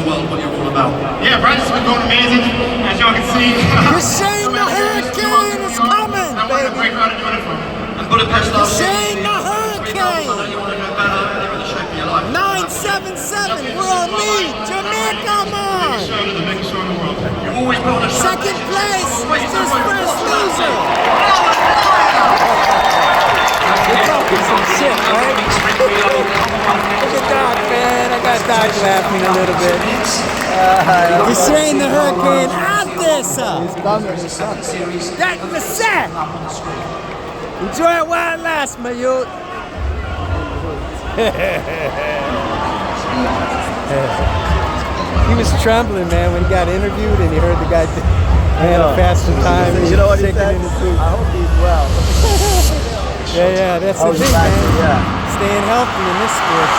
the world what you're all about. Yeah, practice has been going amazing, as y'all can see. Kishane the Hurricane is coming, I want a baby. great crowd to join it from. And Budapest last year, Kishane the Hurricane. I know you want to go better in the shape of your life. 977, we're on me. Jamaica, man. The biggest show in the world. You've always put on a show. Second place, Mr. First Loser. We're talking some shit, right? Look at Doc, man. I got Doc laughing a little bit. Kishane the Hurricane out there, sir. That's the set. Enjoy it while it lasts, my youth. He was trembling, man, when he got interviewed and he heard the guy had a faster time. You know what he said? In his booth. I hope he's well. Yeah, that's the thing, man. Staying healthy in this sport.